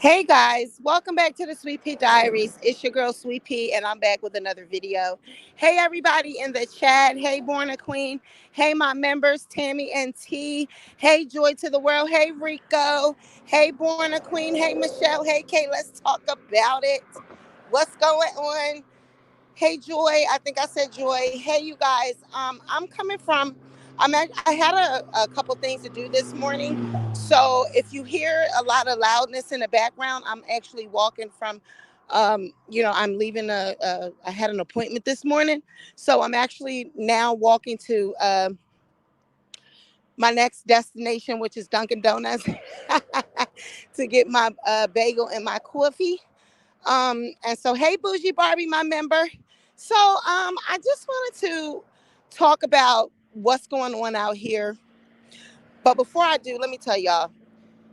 Hey guys, welcome back to the Sweet Pea Diaries. It's your girl Sweet Pea, and I'm back with another video. Hey everybody in the chat. Hey Born a Queen. Hey my members Tammy and T. Hey Joy to the World. Hey Rico. Hey Born a Queen. Hey Michelle. Hey Kay. Let's talk about it. What's going on? Hey Joy, I think I said Joy. Hey you guys, I'm coming from. I had a couple things to do this morning, so if you hear a lot of loudness in the background, I'm actually walking from. I'm leaving I had an appointment this morning, so I'm actually now walking to my next destination, which is Dunkin' Donuts, to get my bagel and my coffee. And so, hey, Bougie Barbie, my member. So, I just wanted to talk about what's going on out here. But before I do, let me tell y'all,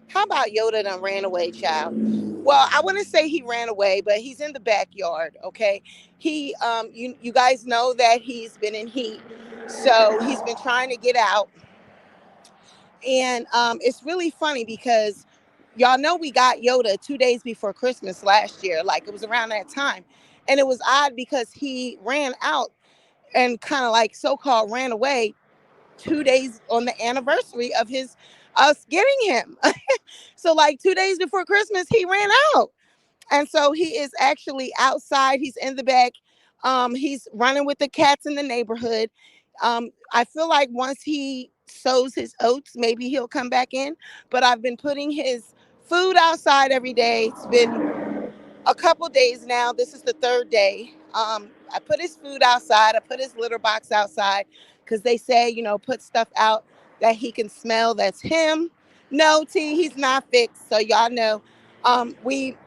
how about Yoda done ran away, child? Well, I wouldn't say he ran away, but he's in the backyard. Okay, you guys know that he's been in heat, so he's been trying to get out, and it's really funny because y'all know we got Yoda 2 days before Christmas last year. Like it was around that time. And it was odd because he ran out and kind of like so called ran away 2 days on the anniversary of his us getting him. So like 2 days before Christmas, he ran out. And so he is actually outside. He's in the back. He's running with the cats in the neighborhood. I feel like once he sows his oats, maybe he'll come back in. But I've been putting his food outside every day. It's been a couple days now. This is the third day. I put his food outside. I put his litter box outside because they say, put stuff out that he can smell. That's him. No, T, he's not fixed. So y'all know. We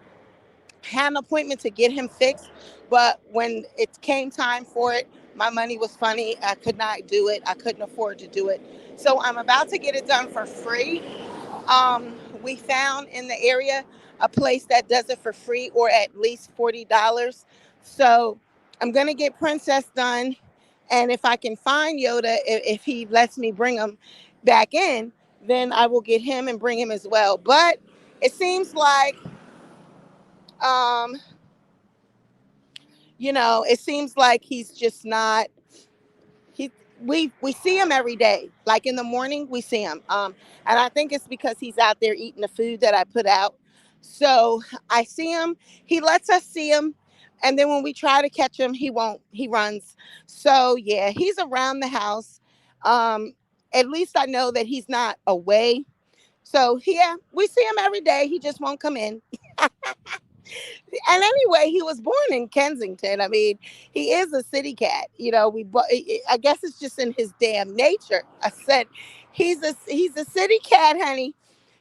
had an appointment to get him fixed, but when it came time for it, my money was funny. I could not do it. I couldn't afford to do it. So I'm about to get it done for free. We found in the area a place that does it for free or at least $40. So I'm going to get Princess done. And if I can find Yoda, if he lets me bring him back in, then I will get him and bring him as well. But it seems like um, it seems like he's just not he we see him every day. Like in the morning we see him. And I think it's because he's out there eating the food that I put out. So I see him, he lets us see him, and then when we try to catch him, he won't. He runs. So yeah, he's around the house. Um at least I know that he's not away. So yeah, we see him every day. He just won't come in. And anyway, he was born in Kensington. I mean, he is a city cat. I guess it's just in his damn nature. I said, he's a city cat, honey.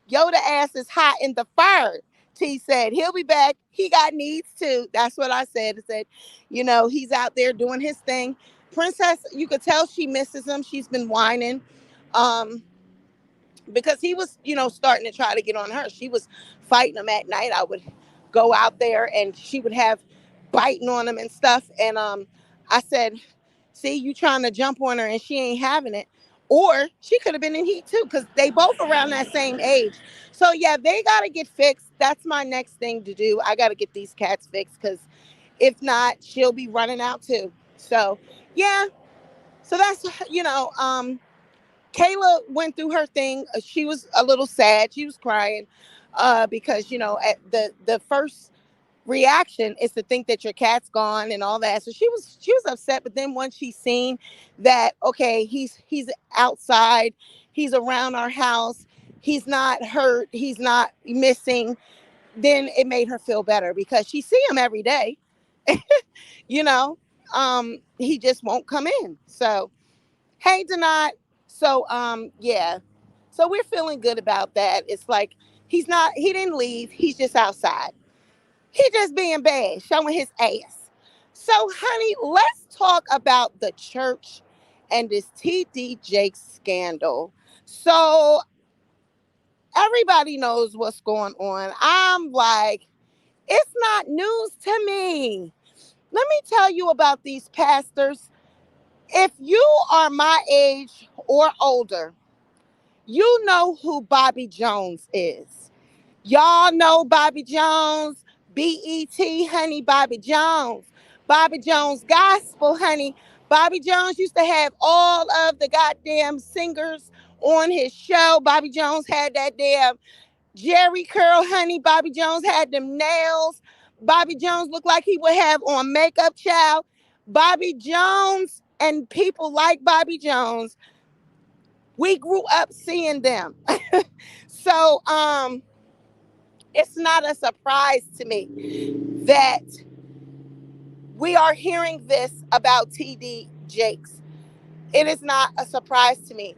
Yoda ass is hot in the fire. T said he'll be back. He got needs too. That's what I said. I said, he's out there doing his thing. Princess, you could tell she misses him. She's been whining. Um, because he was, starting to try to get on her. She was fighting him at night. I would go out there and she would have biting on him and stuff. And I said, see, you trying to jump on her and she ain't having it. Or she could have been in heat too, because they both around that same age. So yeah, they gotta get fixed. That's my next thing to do. I gotta get these cats fixed because if not, she'll be running out too. So yeah. So that's Kayla went through her thing. She was a little sad. She was crying because at the first reaction is to think that your cat's gone and all that. So she was upset. But then once she seen that, okay, he's outside, he's around our house, he's not hurt, he's not missing. Then it made her feel better because she see him every day. you know, he just won't come in. So hey, Denat. So yeah. So we're feeling good about that. It's like he didn't leave. He's just outside. He just being bad, showing his ass. So, honey, let's talk about the church and this TD Jakes scandal. So everybody knows what's going on. I'm like, it's not news to me. Let me tell you about these pastors. If you are my age or older, you know who Bobby Jones is. Y'all know Bobby Jones, BET, honey, Bobby Jones. Bobby Jones Gospel, honey. Bobby Jones used to have all of the goddamn singers on his show. Bobby Jones had that damn Jerry curl, honey. Bobby Jones had them nails. Bobby Jones looked like he would have on makeup, child. Bobby Jones and people like Bobby Jones, we grew up seeing them. So it's not a surprise to me that we are hearing this about TD Jakes. It is not a surprise to me.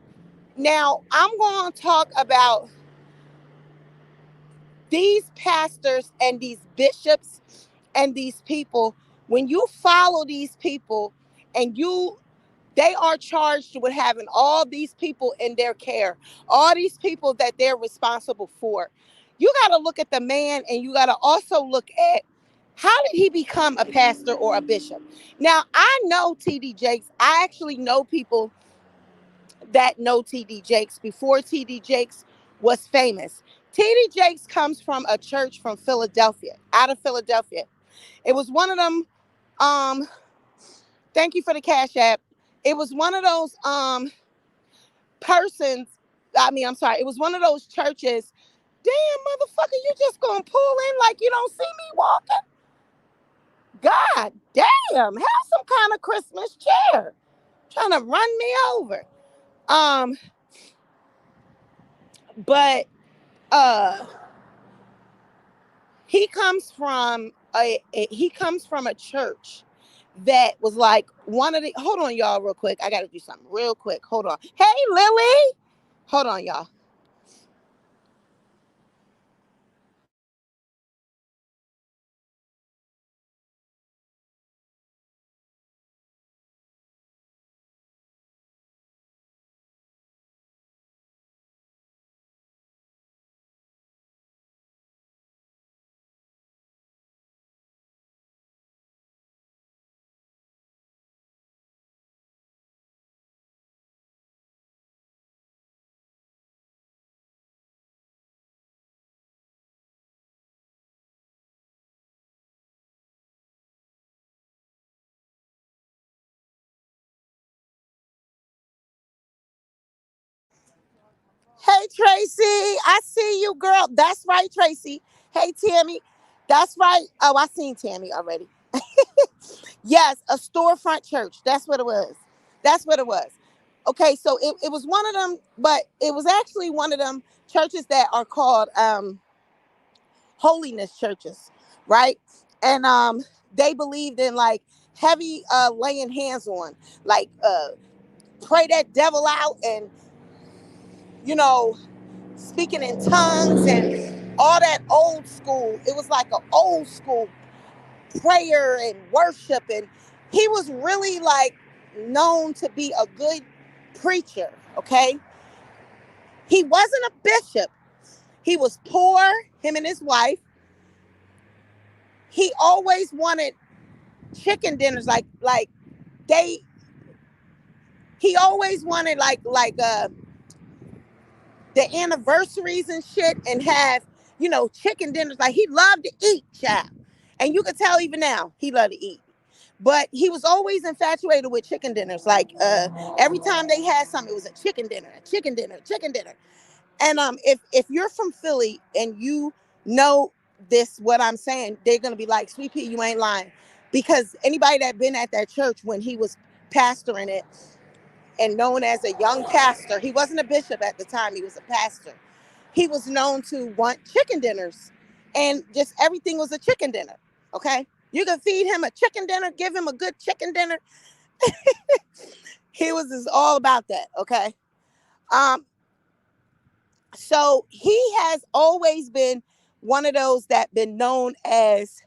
Now, I'm going to talk about these pastors and these bishops and these people. When you follow these people and they are charged with having all these people in their care, all these people that they're responsible for. You got to look at the man, and you got to also look at how did he become a pastor or a bishop. Now, I know TD Jakes. I actually know people that know TD Jakes before TD Jakes was famous. TD Jakes comes from a church from Philadelphia, out of Philadelphia. It was one of them. Um, Thank you for the Cash App. It was one of those persons. I'm sorry. It was one of those churches. Damn, motherfucker, you just gonna pull in like you don't see me walking? God damn, have some kind of Christmas cheer. Trying to run me over. Um, but uh he comes from a church that was like one of the hold on y'all real quick. I gotta do something real quick. Hold on. Hey Lily. Hold on, y'all. Hey Tracy, I see you, girl. That's right, Tracy. Hey Tammy. That's right. Oh, I seen Tammy already. Yes, a storefront church. That's what it was. That's what it was. Okay, so it was one of them, but it was actually one of them churches that are called holiness churches, right? And they believed in like heavy laying hands on, like pray that devil out and you know speaking in tongues and all that old school. It was like an old school prayer and worship. And he was really like known to be a good preacher. Okay. He wasn't a bishop. He was poor, him and his wife. He always wanted chicken dinners like they he always wanted like the anniversaries and shit and have chicken dinners. Like he loved to eat, child. And you could tell even now he loved to eat. But he was always infatuated with chicken dinners. Like every time they had something, it was a chicken dinner, a chicken dinner, a chicken dinner. And if you're from Philly and you know this, what I'm saying, they're gonna be like, Sweet Pea, you ain't lying, because anybody that been at that church when he was pastoring it and known as a young pastor, he wasn't a bishop at the time, he was a pastor. He was known to want chicken dinners, and just everything was a chicken dinner. Okay, you could feed him a chicken dinner, give him a good chicken dinner. He was just all about that. Okay, um, so he has always been one of those that been known as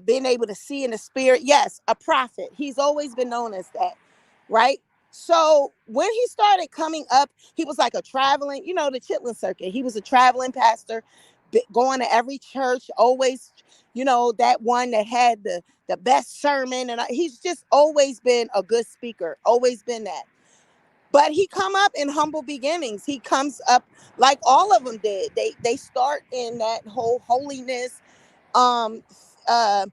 being able to see in the spirit. Yes, a prophet. He's always been known as that, right? So when he started coming up, he was like a traveling, the Chitlin circuit. He was a traveling pastor, going to every church, always, that one that had the best sermon. And he's just always been a good speaker, always been that. But he come up in humble beginnings. He comes up like all of them did. They start in that whole holiness, um, uh,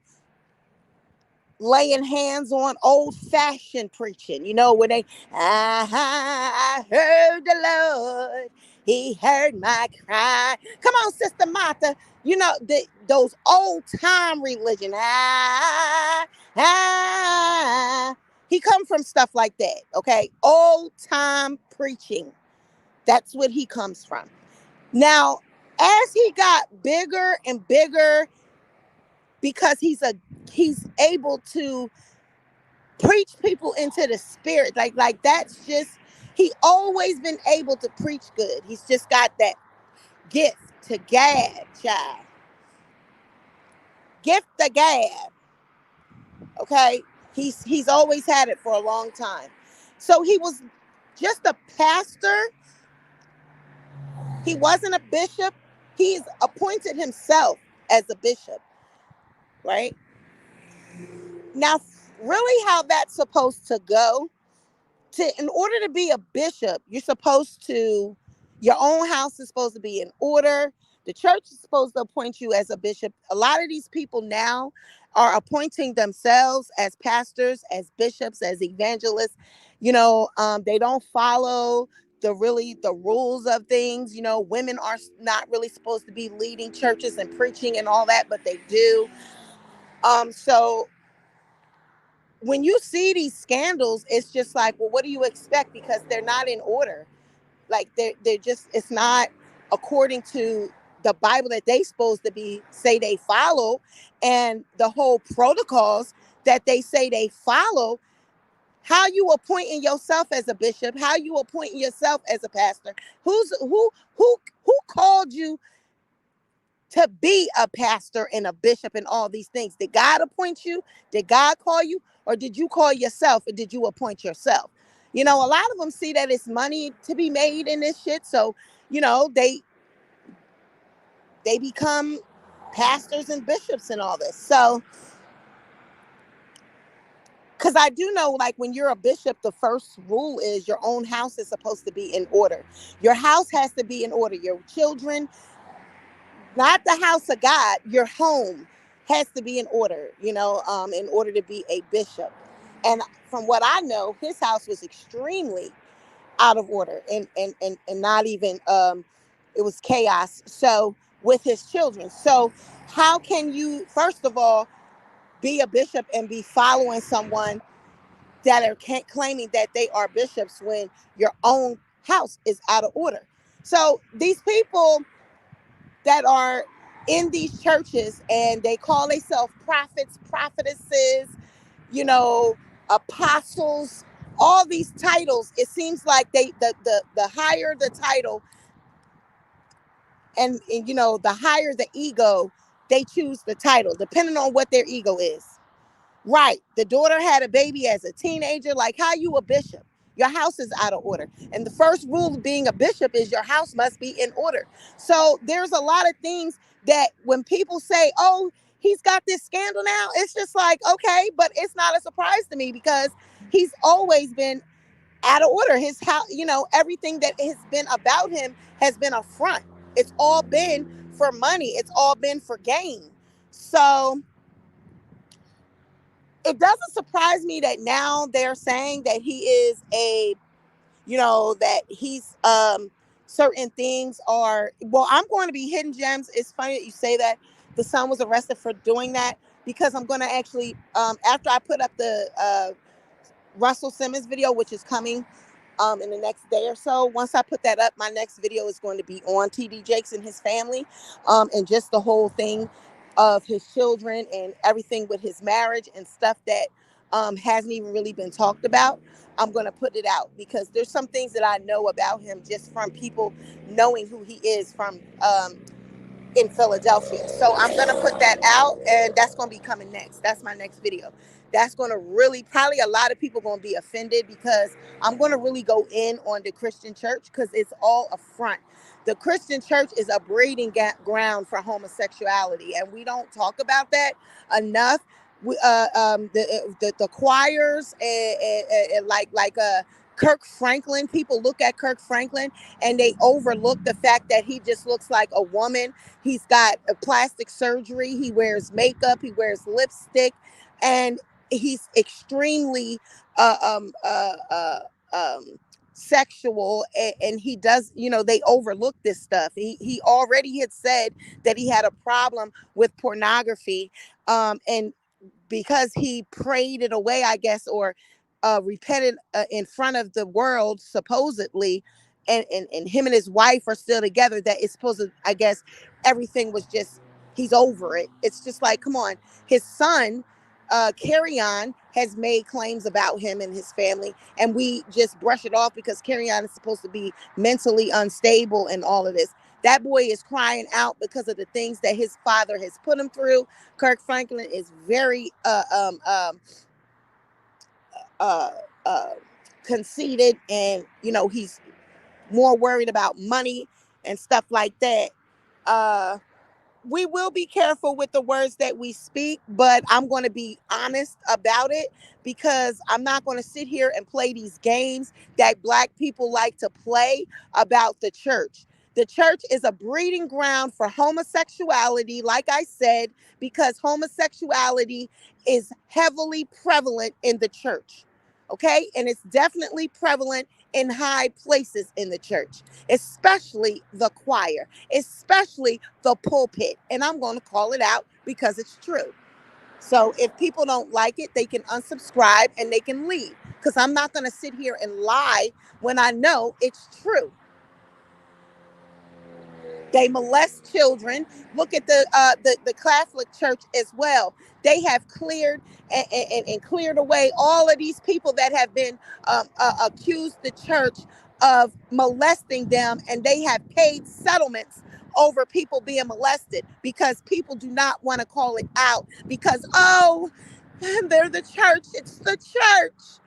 laying hands on old fashioned preaching, when I heard the Lord, he heard my cry. Come on, Sister Martha, those old time religion. He come from stuff like that, okay? Old time preaching. That's what he comes from. Now, as he got bigger and bigger, because he's able to preach people into the spirit. Like that's just, he always been able to preach good. He's just got that gift to gab, child. Gift to gab. Okay? He's always had it for a long time. So he was just a pastor. He wasn't a bishop. He's appointed himself as a bishop, right? Now, really how that's supposed to go, in order to be a bishop, you're supposed to, your own house is supposed to be in order. The church is supposed to appoint you as a bishop. A lot of these people now are appointing themselves as pastors, as bishops, as evangelists. They don't follow the rules of things. Women are not really supposed to be leading churches and preaching and all that, but they do. So when you see these scandals, it's just like, well, what do you expect? Because they're not in order. Like they're just, it's not according to the Bible that they supposed to be, say they follow, and the whole protocols that they say they follow. How you appointing yourself as a bishop? How you appointing yourself as a pastor? Who called you to be a pastor and a bishop and all these things? Did God appoint you? Did God call you? Or did you call yourself, and did you appoint yourself? A lot of them see that it's money to be made in this shit. So, they become pastors and bishops and all this. So, because I do know, like, when you're a bishop, the first rule is your own house is supposed to be in order. Your house has to be in order. Your children, not the house of God, your home has to be in order, in order to be a bishop. And from what I know, his house was extremely out of order, and not even, it was chaos. So with his children. So how can you, first of all, be a bishop and be following someone that are claiming that they are bishops when your own house is out of order? So these people that are in these churches, and they call themselves prophets, prophetesses, you know, apostles, all these titles. It seems like the higher the title, and the higher the ego, they choose the title depending on what their ego is. Right. The daughter had a baby as a teenager. Like, how you a bishop? Your house is out of order. And the first rule of being a bishop is your house must be in order. So there's a lot of things that when people say, oh, he's got this scandal now, it's just like, okay, but it's not a surprise to me, because he's always been out of order. His house, everything that has been about him has been a front. It's all been for money. It's all been for gain. So it doesn't surprise me that now they're saying that he is that he's, certain things are, well, I'm going to be hidden gems. It's funny that you say that. The son was arrested for doing that, because I'm going to actually, after I put up the Russell Simmons video, which is coming in the next day or so. Once I put that up, my next video is going to be on TD Jakes and his family, and just the whole thing of his children and everything with his marriage and stuff that hasn't even really been talked about. I'm going to put it out, because there's some things that I know about him just from people knowing who he is from in Philadelphia. So I'm going to put that out, and that's going to be coming next. That's my next video. That's going to really, probably a lot of people going to be offended, because I'm going to really go in on the Christian church, because it's all a front. The Christian church is a breeding ground for homosexuality, and we don't talk about that enough. The choirs, and like Kirk Franklin, people look at Kirk Franklin and they overlook the fact that he just looks like a woman. He's got a plastic surgery, he wears makeup, he wears lipstick, and he's extremely uh, um, uh, uh, um, sexual. And he does, they overlook this stuff. He already had said that he had a problem with pornography. And because he prayed it away, I guess, or repented in front of the world, supposedly, and him and his wife are still together, that it's supposed to, I guess, everything was just, he's over it. It's just like, come on. His son, Carry On, has made claims about him and his family, and we just brush it off because Carry On is supposed to be mentally unstable and all of this. That boy is crying out because of the things that his father has put him through. Kirk Franklin is very uh, uh, conceited, and he's more worried about money and stuff like that. Uh, we will be careful with the words that we speak, but I'm going to be honest about it, because I'm not going to sit here and play these games that Black people like to play about the church. The church is a breeding ground for homosexuality, like I said, because homosexuality is heavily prevalent in the church. Okay. And it's definitely prevalent in high places in the church, especially the choir, especially the pulpit. And I'm going to call it out because it's true. So if people don't like it, they can unsubscribe and they can leave, because I'm not going to sit here and lie when I know it's true. They molest children. Look at the Catholic Church as well. They have cleared and cleared away all of these people that have been accused the church of molesting them, and they have paid settlements over people being molested, because people do not want to call it out, because, oh, they're the church. It's the church.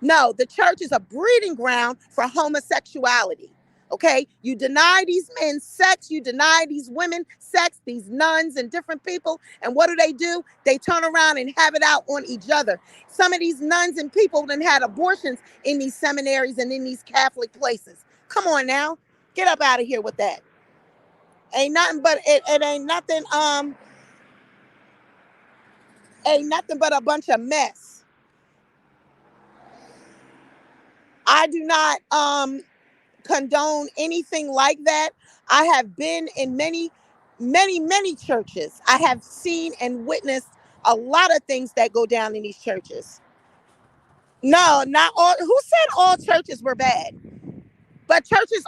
No, the church is a breeding ground for homosexuality. Okay, you deny these men sex, you deny these women sex, these nuns and different people, and what do? They turn around and have it out on each other. Some of these nuns and people then had abortions in these seminaries and in these Catholic places. Come on now, get up out of here with that. Ain't nothing but it ain't nothing but a bunch of mess. I do not condone anything like that. I have been in many churches. I have seen and witnessed a lot of things that go down in these churches. No, not all. Who said all churches were bad? But churches,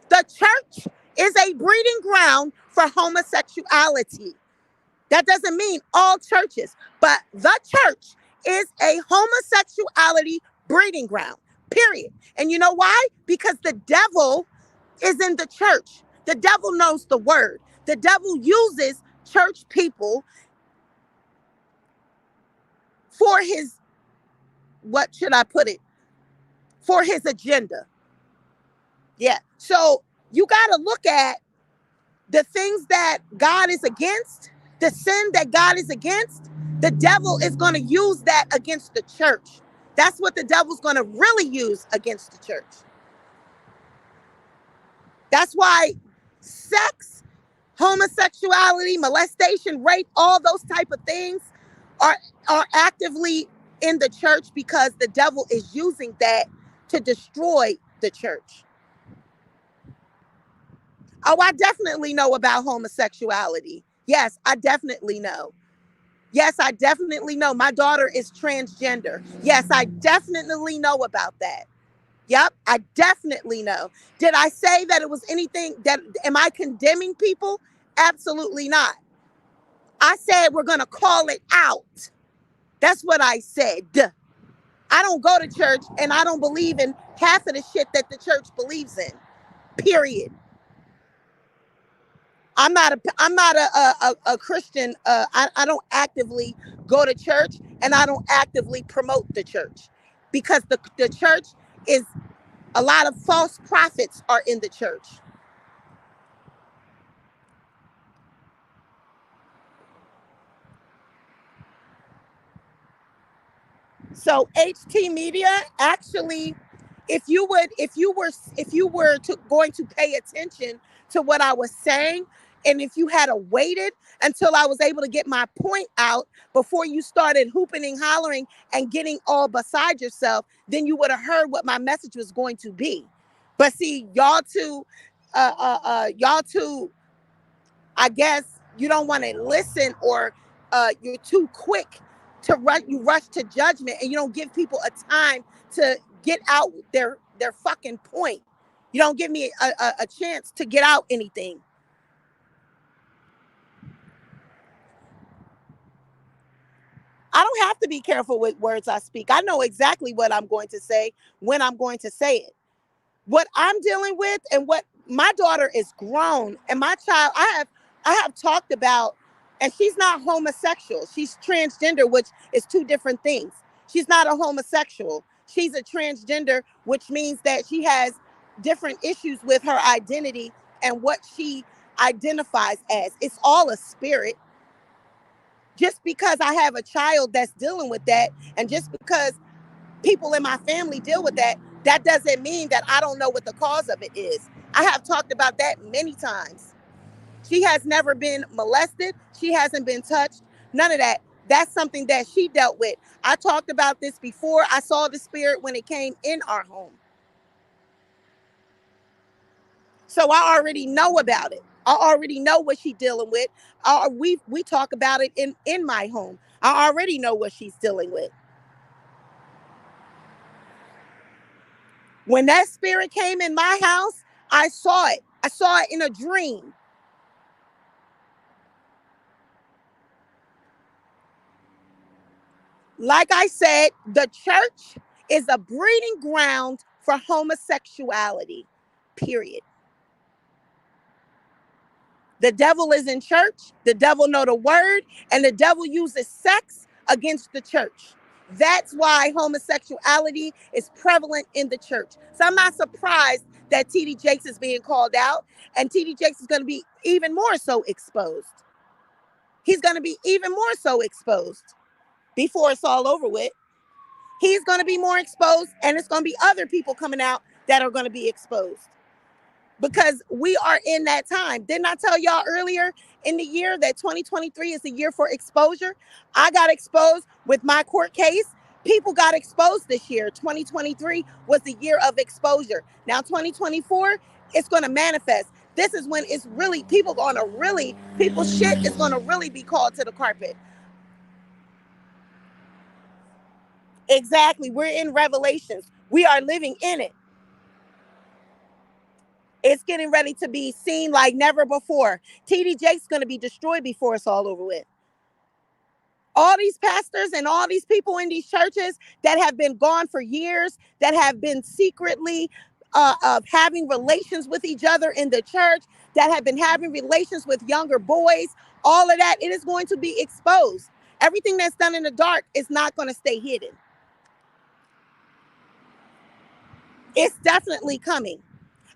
the church is a breeding ground for homosexuality. That doesn't mean all churches, but the church is a homosexuality breeding ground, period. And you know why? Because the devil is in the church. The devil knows the word. The devil uses church people for his, what should I put it? For his agenda. Yeah. So you got to look at the things that God is against, the sin that God is against. The devil is going to use that against the church. That's what the devil's going to really use against the church. That's why sex, homosexuality, molestation, rape, all those type of things are are actively in the church, because the devil is using that to destroy the church. Oh, I definitely know about homosexuality. Yes, I definitely know. Yes, I definitely know. My daughter is transgender. Yes, I definitely know about that. Yep, I definitely know. Did I say that it was anything that, am I condemning people? Absolutely not. I said we're going to call it out. That's what I said. I don't go to church, and I don't believe in half of the shit that the church believes in. Period. I'm not a Christian. I don't actively go to church, and I don't actively promote the church, because the church is, a lot of false prophets are in the church. So HT Media actually, if you were to going to pay attention to what I was saying, and if you had waited until I was able to get my point out before you started hooping and hollering and getting all beside yourself, then you would have heard what my message was going to be. But see, y'all two, I guess you don't want to listen, or you're too quick to rush. You rush to judgment, and you don't give people a time to get out their fucking point. You don't give me a chance to get out anything. I don't have to be careful with words I speak. I know exactly what I'm going to say when I'm going to say it. What I'm dealing with, and what my daughter is grown, and my child, I have talked about, and she's not homosexual. She's transgender, which is two different things. She's not a homosexual. She's a transgender, which means that she has different issues with her identity and what she identifies as. It's all a spirit. Just because I have a child that's dealing with that, and just because people in my family deal with that, that doesn't mean that I don't know what the cause of it is. I have talked about that many times. She has never been molested. She hasn't been touched. None of that. That's something that she dealt with. I talked about this before. I saw the spirit when it came in our home. So I already know about it. I already know what she's dealing with. We talk about it in my home. I already know what she's dealing with. When that spirit came in my house, I saw it. I saw it in a dream. Like I said, the church is a breeding ground for homosexuality, period. The devil is in church, the devil know the word, and the devil uses sex against the church. That's why homosexuality is prevalent in the church. So I'm not surprised that TD Jakes is being called out, and TD Jakes is going to be even more so exposed. He's going to be even more so exposed before it's all over with. He's going to be more exposed, and it's going to be other people coming out that are going to be exposed, because we are in that time. Didn't I tell y'all earlier in the year that 2023 is the year for exposure? I got exposed with my court case. People got exposed this year. 2023 was the year of exposure. Now 2024, it's going to manifest. This is when it's really, people's shit is going to really be called to the carpet. Exactly. We're in Revelations. We are living in it. It's getting ready to be seen like never before. TD Jake's going to be destroyed before it's all over with. All these pastors and all these people in these churches that have been gone for years, that have been secretly having relations with each other in the church, that have been having relations with younger boys, all of that, it is going to be exposed. Everything that's done in the dark is not going to stay hidden. It's definitely coming.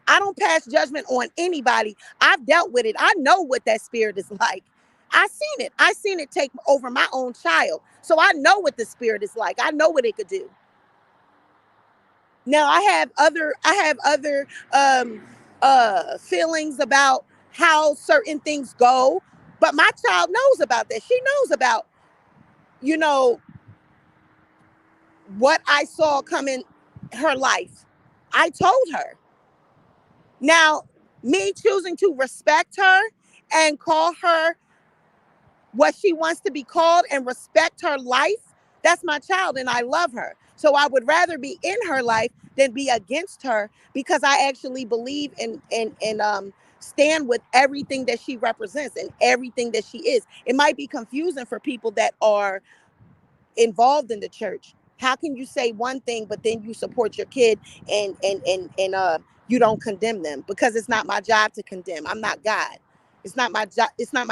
I don't pass judgment on anybody. I've dealt with it. I know what that spirit is like. I seen it. I seen it take over my own child. So I know what the spirit is like. I know what it could do. Now I have other feelings about how certain things go, but my child knows about that. She knows about, you know, what I saw come in her life. I told her. Now, me choosing to respect her and call her what she wants to be called and respect her life, that's my child and I love her. So I would rather be in her life than be against her, because I actually believe and stand with everything that she represents and everything that she is. It might be confusing for people that are involved in the church. How can you say one thing but then you support your kid and you don't condemn them? Because it's not my job to condemn. I'm not God. It's not my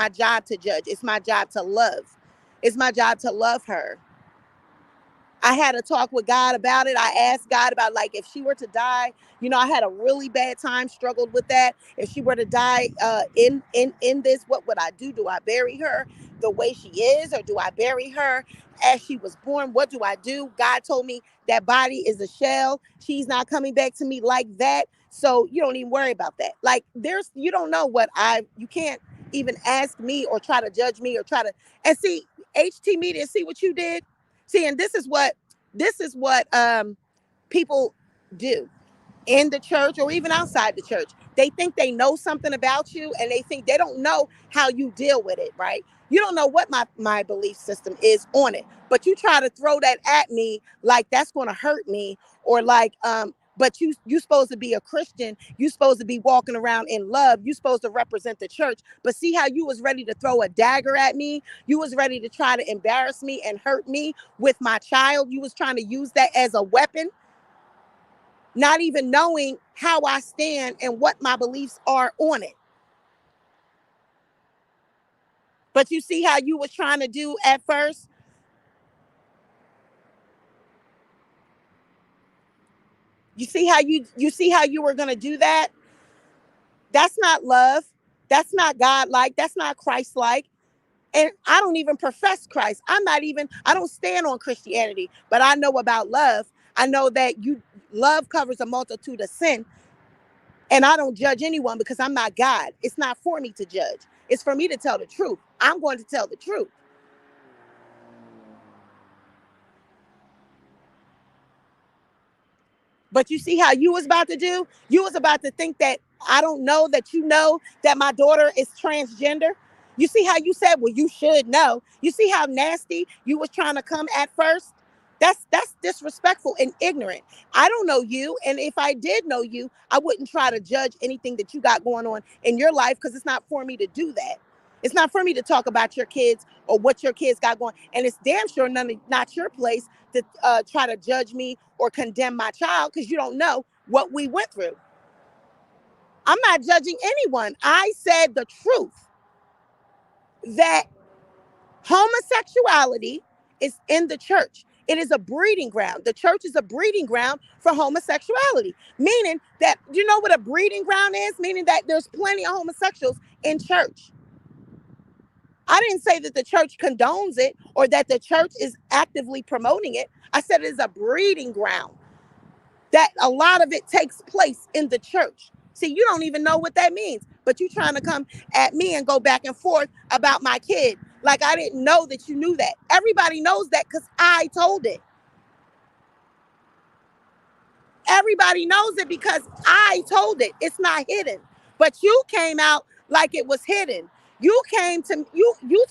job to judge. It's my job to love. It's my job to love her. I had a talk with God about it. I asked God about, like, if she were to die, I had a really bad time, struggled with that. If she were to die in this, what would I do? Do I bury her? the way she is, or do I bury her as she was born? What do I do? God told me that body is a shell. She's not coming back to me like that. So you don't even worry about that. Like, you don't know you can't even ask me or try to judge me or try to, and see, HT Media, see what you did? See, and this is what people do in the church or even outside the church. They think they know something about you, and they think they don't know how you deal with it, right? You don't know what my belief system is on it, but you try to throw that at me like that's going to hurt me, or like but you supposed to be a Christian, you supposed to be walking around in love, you supposed to represent the church. But see how you was ready to throw a dagger at me, you was ready to try to embarrass me and hurt me with my child, you was trying to use that as a weapon, not even knowing how I stand and what my beliefs are on it. But you see how you was trying to do at first? You see how you were going to do that? That's not love. That's not God like. That's not Christ like. And I don't even profess Christ. I don't stand on Christianity, but I know about love. I know that love covers a multitude of sin. And I don't judge anyone because I'm not God. It's not for me to judge. It's for me to tell the truth. I'm going to tell the truth. But you see how you was about to do? You was about to think that I don't know that you know that my daughter is transgender. You see how you said, well, you should know. You see how nasty you was trying to come at first? That's disrespectful and ignorant. I don't know you, and if I did know you, I wouldn't try to judge anything that you got going on in your life, because it's not for me to do that. It's not for me to talk about your kids or what your kids got going. And it's damn sure not your place to try to judge me or condemn my child, because you don't know what we went through. I'm not judging anyone. I said the truth that homosexuality is in the church. It is a breeding ground. The church is a breeding ground for homosexuality, meaning that, you know what a breeding ground is? Meaning that there's plenty of homosexuals in church. I didn't say that the church condones it or that the church is actively promoting it. I said it is a breeding ground, that a lot of it takes place in the church. See, you don't even know what that means, but you trying to come at me and go back and forth about my kid. Like I didn't know that you knew that. Everybody knows that because I told it. Everybody knows it because I told it. It's not hidden. But you came out like it was hidden. You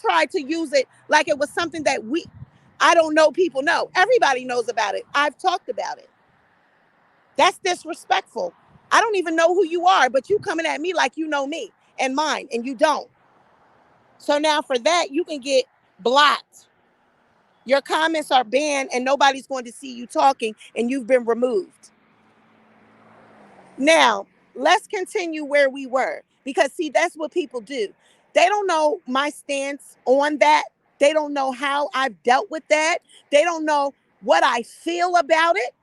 tried to use it like it was something that I don't know, people know. Everybody knows about it. I've talked about it. That's disrespectful. I don't even know who you are, but you coming at me like you know me and mine, and you don't. So now for that, you can get blocked. Your comments are banned and nobody's going to see you talking, and you've been removed. Now, let's continue where we were, because see, that's what people do. They don't know my stance on that. They don't know how I've dealt with that. They don't know what I feel about it.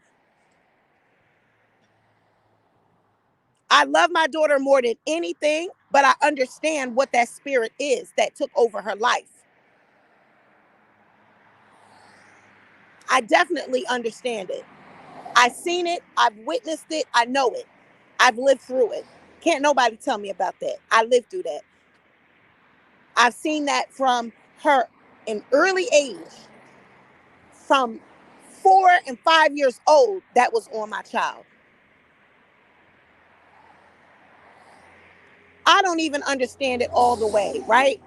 I love my daughter more than anything, but I understand what that spirit is that took over her life. I definitely understand it. I've seen it. I've witnessed it. I know it. I've lived through it. Can't nobody tell me about that. I lived through that. I've seen that from her in early age, from 4 and 5 years old, that was on my child. I don't even understand it all the way, right?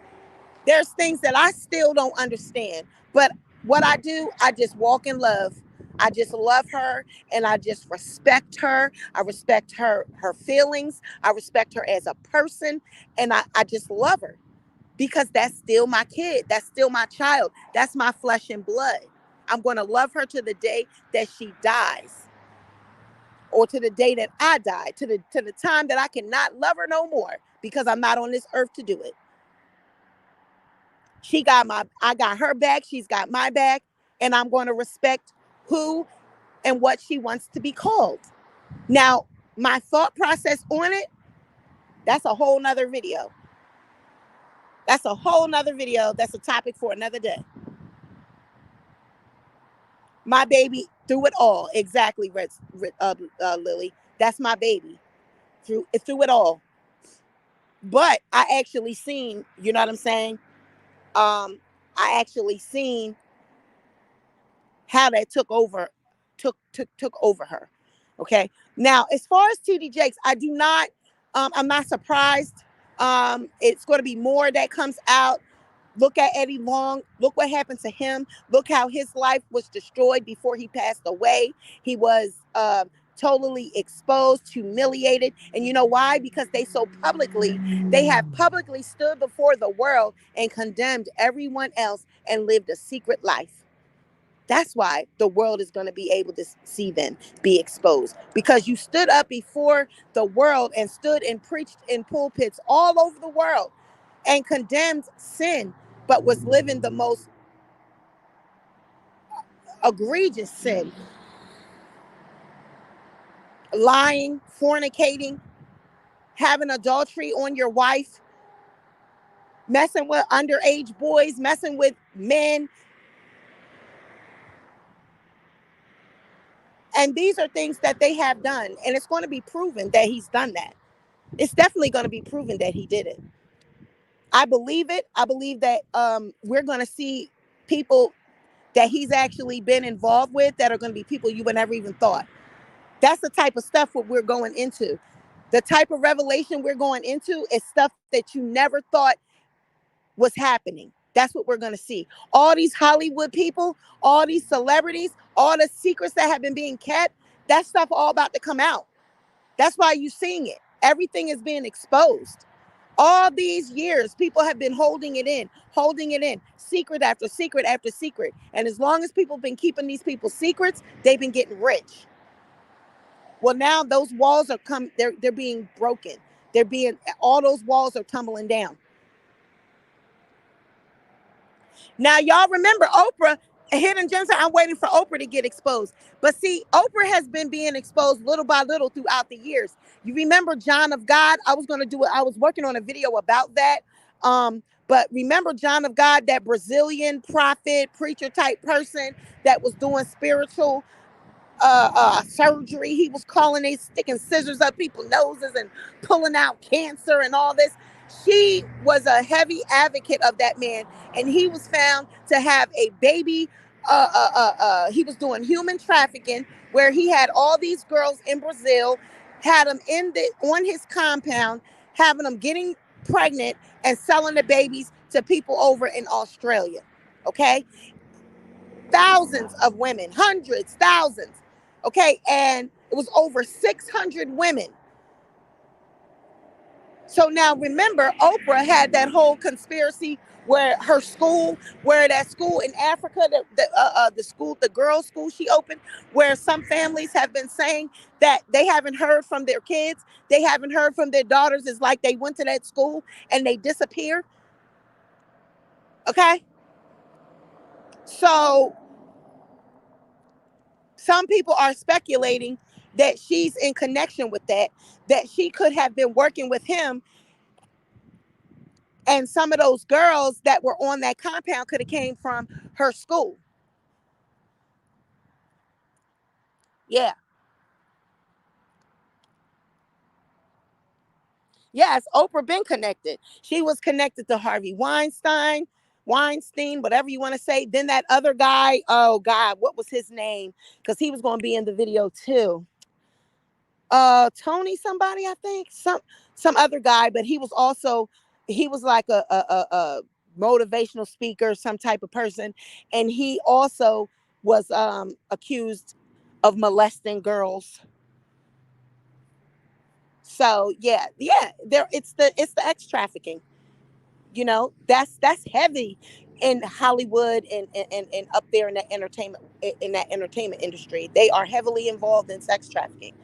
There's things that I still don't understand. But what I do, I just walk in love. I just love her, and I just respect her. I respect her feelings. I respect her as a person. And I just love her because that's still my kid. That's still my child. That's my flesh and blood. I'm going to love her to the day that she dies, or to the day that I die, to the time that I cannot love her no more, because I'm not on this earth to do it. I got her back, she's got my back, and I'm going to respect who and what she wants to be called. Now, my thought process on it, that's a whole nother video. That's a whole nother video. That's a topic for another day. My baby through it all. Exactly, Lily. That's my baby through it all. But I actually seen, you know what I'm saying? I actually seen how that took over her. Okay. Now, as far as TD Jakes, I'm not surprised. It's going to be more that comes out. Look at Eddie Long. Look what happened to him. Look how his life was destroyed before he passed away. He was totally exposed, humiliated. And you know why? Because they have publicly stood before the world and condemned everyone else and lived a secret life. That's why the world is going to be able to see them be exposed, because you stood up before the world and stood and preached in pulpits all over the world and condemned sin, but was living the most egregious sin, lying, fornicating, having adultery on your wife, messing with underage boys, messing with men. And these are things that they have done. And it's going to be proven that he's done that. It's definitely going to be proven that he did it. I believe it. I believe that we're going to see people that he's actually been involved with that are going to be people you would never even thought. That's the type of stuff what we're going into. The type of revelation we're going into is stuff that you never thought was happening. That's what we're going to see. All these Hollywood people, all these celebrities, all the secrets that have been being kept, that stuff all about to come out. That's why you're seeing it. Everything is being exposed. All these years, people have been holding it in, secret after secret after secret. And as long as people have been keeping these people's secrets, they've been getting rich. Well, now those walls they're being broken. All those walls are tumbling down. Now, y'all remember Oprah, Hidden Gems. I'm waiting for Oprah to get exposed. But see, Oprah has been being exposed little by little throughout the years. You remember John of God? I was going to do it. I was working on a video about that. But remember John of God, that Brazilian prophet, preacher type person that was doing spiritual surgery. He was calling it sticking scissors up people's noses and pulling out cancer and all this. She was a heavy advocate of that man, and he was found to have a baby. He was doing human trafficking, where he had all these girls in Brazil, had them on his compound, having them getting pregnant and selling the babies to people over in Australia. Okay, thousands of women, hundreds, thousands. Okay, and it was over 600 women. So now remember, Oprah had that whole conspiracy where that school in Africa, the girls' school she opened, where some families have been saying that they haven't heard from their kids, they haven't heard from their daughters. It's like they went to that school and they disappeared. Okay, so some people are speculating that she's in connection with that she could have been working with him, and some of those girls that were on that compound could have came from her school. Yeah. Yes, Oprah been connected. She was connected to Harvey Weinstein, whatever you want to say. Then that other guy, oh God, what was his name? Because he was going to be in the video too. Tony somebody, I think. Some other guy, but he was like a motivational speaker, some type of person. And he also was accused of molesting girls. So yeah, it's the X trafficking. That's heavy in Hollywood and up there in that entertainment industry. They are heavily involved in sex trafficking.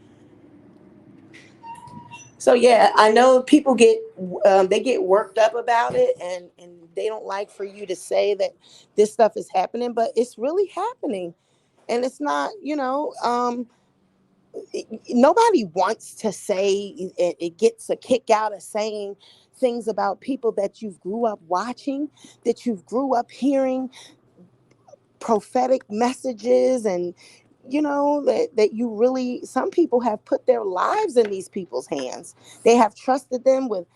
So yeah, I know people get worked up about it, and they don't like for you to say that this stuff is happening, but it's really happening, and it's not. Nobody wants to say it gets a kick out of saying things about people that you've grew up watching, that you've grew up hearing prophetic messages, and that you really, some people have put their lives in these people's hands. They have trusted them with,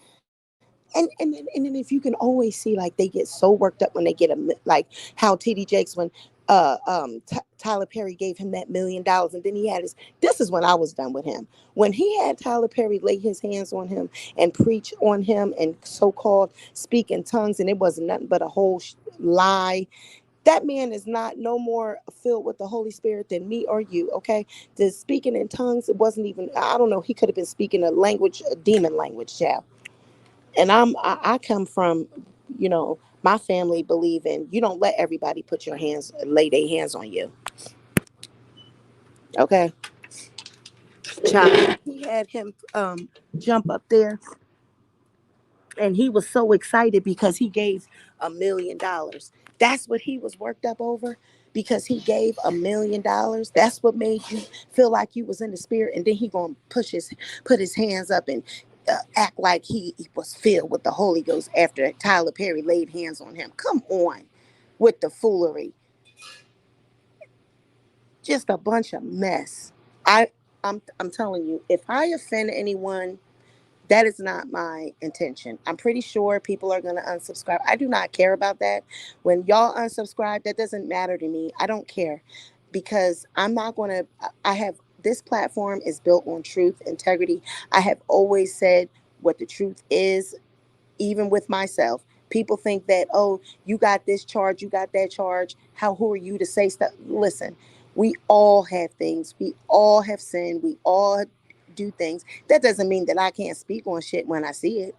and then if you can always see, like, they get so worked up when they get like how TD Jakes, when Tyler Perry gave him that $1 million, and then he had his, this is when I was done with him, when he had Tyler Perry lay his hands on him and preach on him and so-called speak in tongues, and it wasn't nothing but a whole lie. That man is not no more filled with the Holy Spirit than me or you, okay? The speaking in tongues, it wasn't even, I don't know, he could have been speaking a language, a demon language, child. And I come from, my family believe in, you don't let everybody put your hands, lay their hands on you, okay? Child, he had him jump up there, and he was so excited because he gave $1 million. That's what he was worked up over, because he gave $1 million. That's what made you feel like you was in the spirit, and then he gonna put his hands up and act like he was filled with the Holy Ghost after Tyler Perry laid hands on him. Come on, with the foolery, just a bunch of mess. I'm telling you, if I offend anyone, that is not my intention. I'm pretty sure people are going to unsubscribe. I do not care about that. When y'all unsubscribe, that doesn't matter to me. I don't care, because I'm not going to, I have, this platform is built on truth, integrity. I have always said what the truth is, even with myself. People think that, oh, you got this charge, you got that charge. Who are you to say stuff? Listen, we all have things. We all have sinned. We all do things. That doesn't mean that I can't speak on shit when I see it.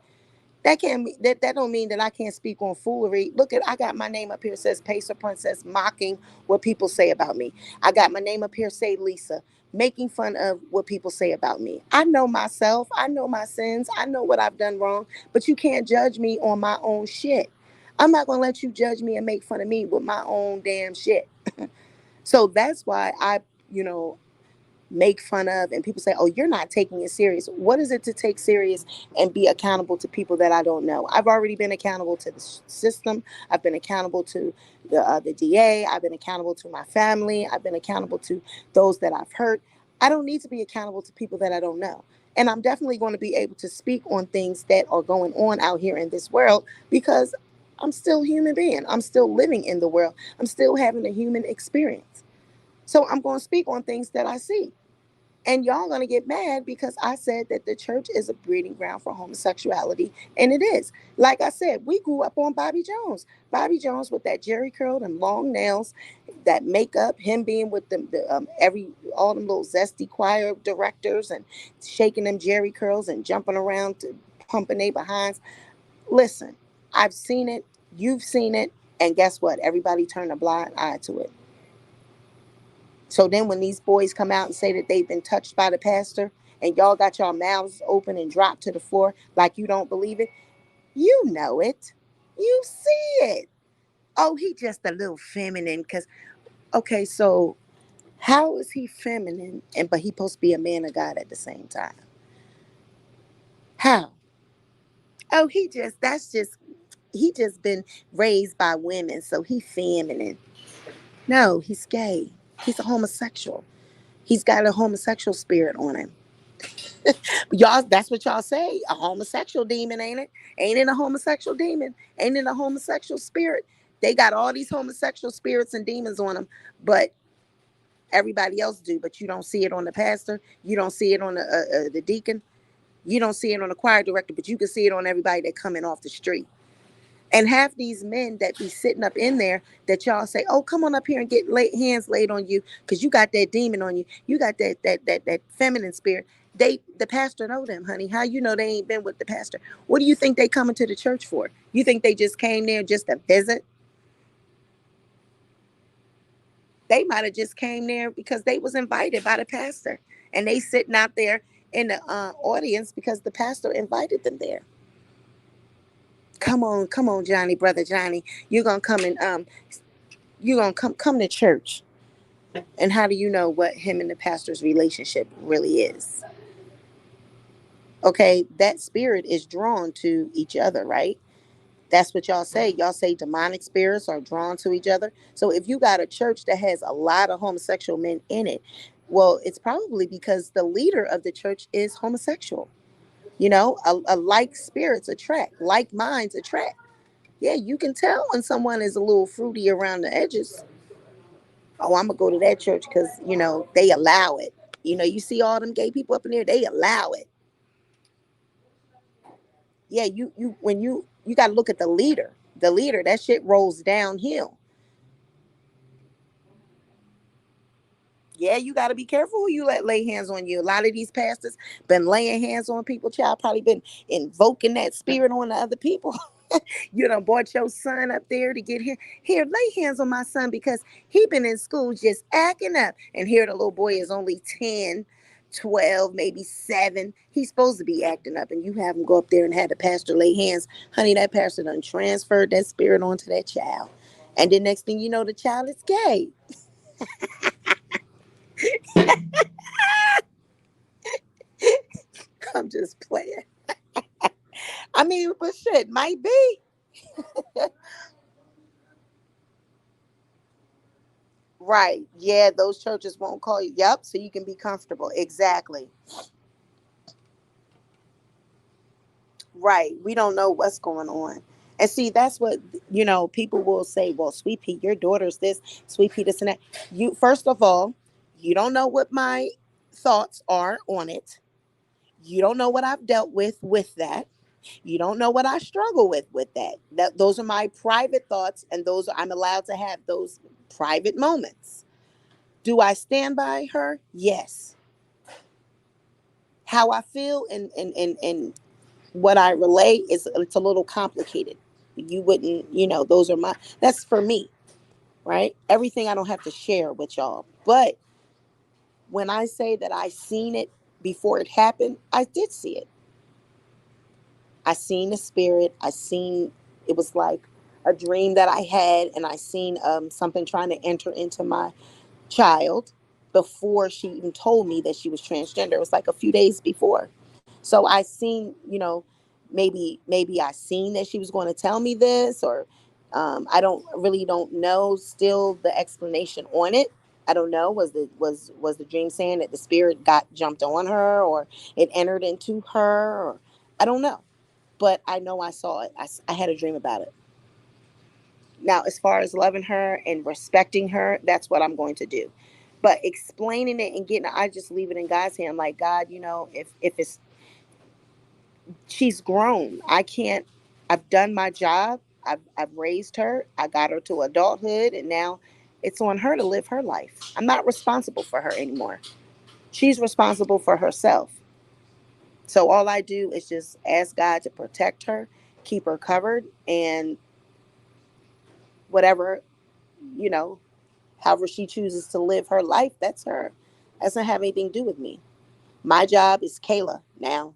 That don't mean that I can't speak on foolery. Look at, I got my name up here, says Pacer Princess, mocking what people say about me. I got my name up here, say Lisa, making fun of what people say about me. I know myself. I know my sins. I know what I've done wrong. But you can't judge me on my own shit. I'm not gonna let you judge me and make fun of me with my own damn shit. So that's why I, you know, make fun of, and people say, oh, you're not taking it serious. What is it to take serious and be accountable to people that I don't know? I've already been accountable to the system. I've been accountable to the DA. I've been accountable to my family. I've been accountable to those that I've hurt. I don't need to be accountable to people that I don't know. And I'm definitely going to be able to speak on things that are going on out here in this world, because I'm still a human being. I'm still living in the world. I'm still having a human experience. So I'm going to speak on things that I see. And y'all gonna get mad because I said that the church is a breeding ground for homosexuality, and it is. Like I said, we grew up on Bobby Jones. Bobby Jones with that Jerry curl and long nails, that makeup, him being with them, all them little zesty choir directors and shaking them Jerry curls and jumping around to pumping their behinds. Listen, I've seen it, you've seen it, and guess what? Everybody turned a blind eye to it. So then when these boys come out and say that they've been touched by the pastor, and y'all got your mouths open and dropped to the floor like you don't believe it, you know it. You see it. Oh, he just a little feminine because, okay, so how is he feminine and but he supposed to be a man of God at the same time? How? Oh, he just been raised by women, so he feminine. No, he's gay. He's a homosexual. He's got a homosexual spirit on him. Y'all, that's what y'all say. A homosexual demon, ain't it? Ain't it a homosexual demon? Ain't it a homosexual spirit? They got all these homosexual spirits and demons on them, but everybody else do. But you don't see it on the pastor. You don't see it on the deacon. You don't see it on the choir director, but you can see it on everybody that coming off the street. And half these men that be sitting up in there that y'all say, oh, come on up here and get hands laid on you because you got that demon on you. You got that feminine spirit. The pastor know them, honey. How you know they ain't been with the pastor? What do you think they coming to the church for? You think they just came there just to visit? They might have just came there because they was invited by the pastor. And they sitting out there in the audience because the pastor invited them there. Come on, Johnny, brother Johnny. You're gonna come and you're gonna come to church. And how do you know what him and the pastor's relationship really is? Okay, that spirit is drawn to each other, right? That's what y'all say. Y'all say demonic spirits are drawn to each other. So if you got a church that has a lot of homosexual men in it, well, it's probably because the leader of the church is homosexual. A like spirits attract, like minds attract. Yeah, you can tell when someone is a little fruity around the edges. Oh, I'm gonna go to that church because they allow it. You see all them gay people up in there, they allow it. Yeah, you when you got to look at the leader. The leader, that shit rolls downhill. Yeah, you got to be careful who you let lay hands on you. A lot of these pastors been laying hands on people. Child probably been invoking that spirit on the other people. You done brought your son up there to get him. Here, lay hands on my son because he been in school just acting up. And here the little boy is only 10, 12, maybe 7. He's supposed to be acting up. And you have him go up there and have the pastor lay hands. Honey, that pastor done transferred that spirit onto that child. And the next thing you know, the child is gay. I'm just playing. I mean, but shit, might be. Right. Yeah, those churches won't call you. Yep. So you can be comfortable. Exactly. Right. We don't know what's going on. And see, that's what, people will say, well, Sweet Pea, your daughter's this, Sweet Pea, this and that. First of all, you don't know what my thoughts are on it. You don't know what I've dealt with that. You don't know what I struggle with that. Those are my private thoughts, and I'm allowed to have those private moments. Do I stand by her? Yes. How I feel and what I relate it's a little complicated. You wouldn't, those are that's for me, right? Everything I don't have to share with y'all. But when I say that I seen it before it happened, I did see it. I seen the spirit. I seen it was like a dream that I had, and I seen something trying to enter into my child before she even told me that she was transgender. It was like a few days before. So I seen, maybe I seen that she was going to tell me this, or I don't know still the explanation on it. I don't know. Was the dream saying that the spirit got jumped on her, or it entered into her, or I don't know. But I know I saw it. I had a dream about it. Now, as far as loving her and respecting her, that's what I'm going to do. But explaining it and I just leave it in God's hand. Like, God, if it's she's grown, I can't. I've done my job. I've raised her. I got her to adulthood, and now it's on her to live her life. I'm not responsible for her anymore. She's responsible for herself. So all I do is just ask God to protect her, keep her covered, and whatever you know however she chooses to live her life, that's her. That doesn't have anything to do with me. My job is Kayla now.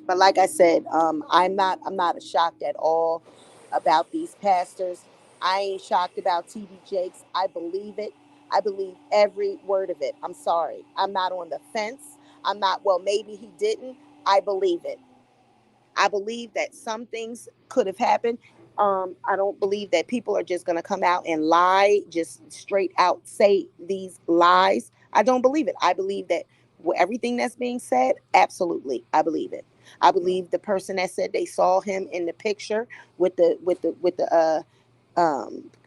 But like I said, I'm not shocked at all about these pastors. I ain't shocked about TD Jakes. I believe it. I believe every word of it. I'm sorry. I'm not on the fence. I'm not, well, maybe he didn't. I believe it. I believe that some things could have happened. I don't believe that people are just going to come out and lie, just straight out say these lies. I don't believe it. I believe that everything that's being said, absolutely, I believe it. I believe the person that said they saw him in the picture with the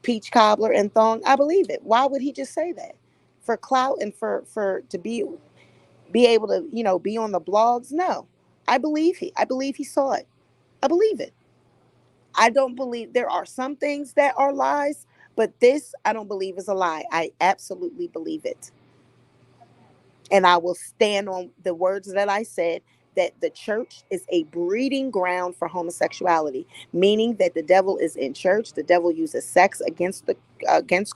peach cobbler and thong. I believe it. Why would he just say that? For clout and for to be able to be on the blogs? No, I believe he saw it. I believe it. I don't believe there are some things that are lies, but this I don't believe is a lie. I absolutely believe it. And I will stand on the words that I said, that the church is a breeding ground for homosexuality, meaning that the devil is in church. The devil uses sex against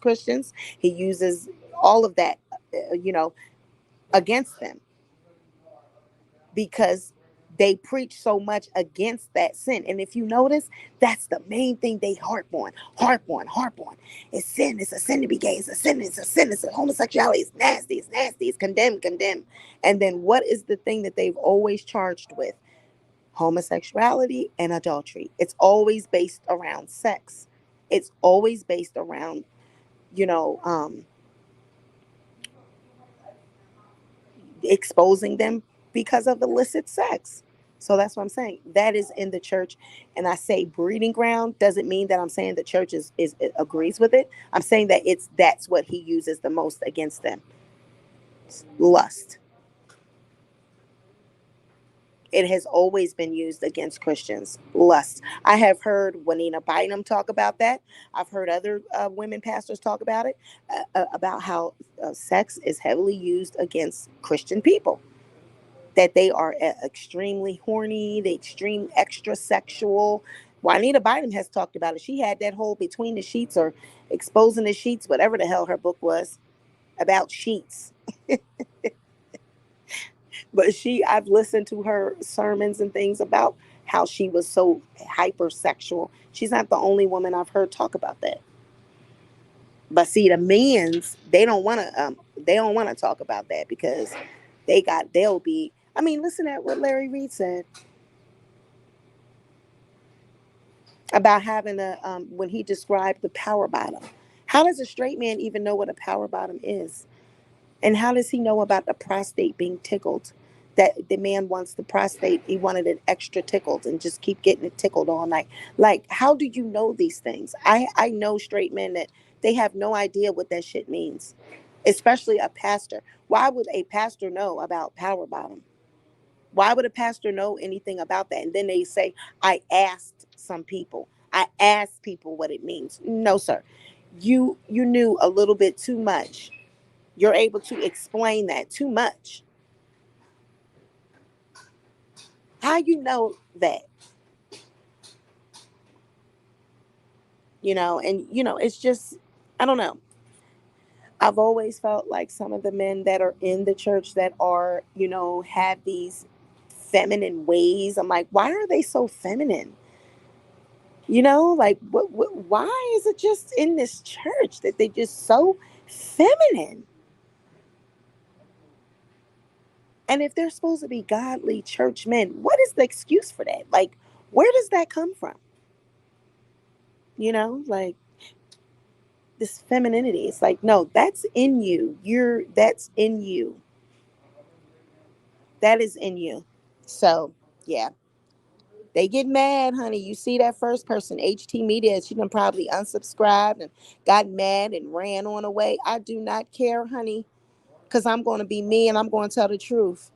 Christians. He uses all of that, against them, because They preach so much against that sin. And if you notice, that's the main thing they harp on. It's sin. It's a sin to be gay. It's a sin. It's a sin. It's a homosexuality. It's nasty. It's nasty. It's condemn. And then what is the thing that they've always charged with? Homosexuality and adultery. It's always based around sex. It's always based around, you know, exposing them because of illicit sex. So that's what I'm saying. That is in the church. And I say breeding ground doesn't mean that I'm saying the church is agrees with it. I'm saying that that's what he uses the most against them. Lust. It has always been used against Christians. Lust. I have heard Juanita Bynum talk about that. I've heard other women pastors talk about it, about how sex is heavily used against Christian people. That they are extremely horny, they extreme extra sexual. Juanita Bynum has talked about it. She had that whole between the sheets or exposing the sheets, whatever the hell her book was about sheets. But I've listened to her sermons and things about how she was so hypersexual. She's not the only woman I've heard talk about that. But see, the men's they don't want to talk about that because they'll be. I mean, listen at what Larry Reed said about having when he described the power bottom. How does a straight man even know what a power bottom is? And how does he know about the prostate being tickled? That the man wants the prostate, he wanted it extra tickled and just keep getting it tickled all night. Like, how do you know these things? I know straight men that they have no idea what that shit means, especially a pastor. Why would a pastor know about power bottom? Why would a pastor know anything about that? And then they say, I asked some people. I asked people what it means. No, sir. You knew a little bit too much. You're able to explain that too much. How you know that? And it's just, I don't know. I've always felt like some of the men that are in the church that are, have these feminine ways. I'm like, why are they so feminine? Like why is it just in this church that they just so feminine? And if they're supposed to be godly church men, what is the excuse for that? Like, where does that come from? Like this femininity. It's like, no, that's in you. That's in you. That is in you. So, yeah. They get mad, honey. You see that first person, HT Media, she done probably unsubscribed and got mad and ran on away. I do not care, honey, because I'm going to be me and I'm going to tell the truth.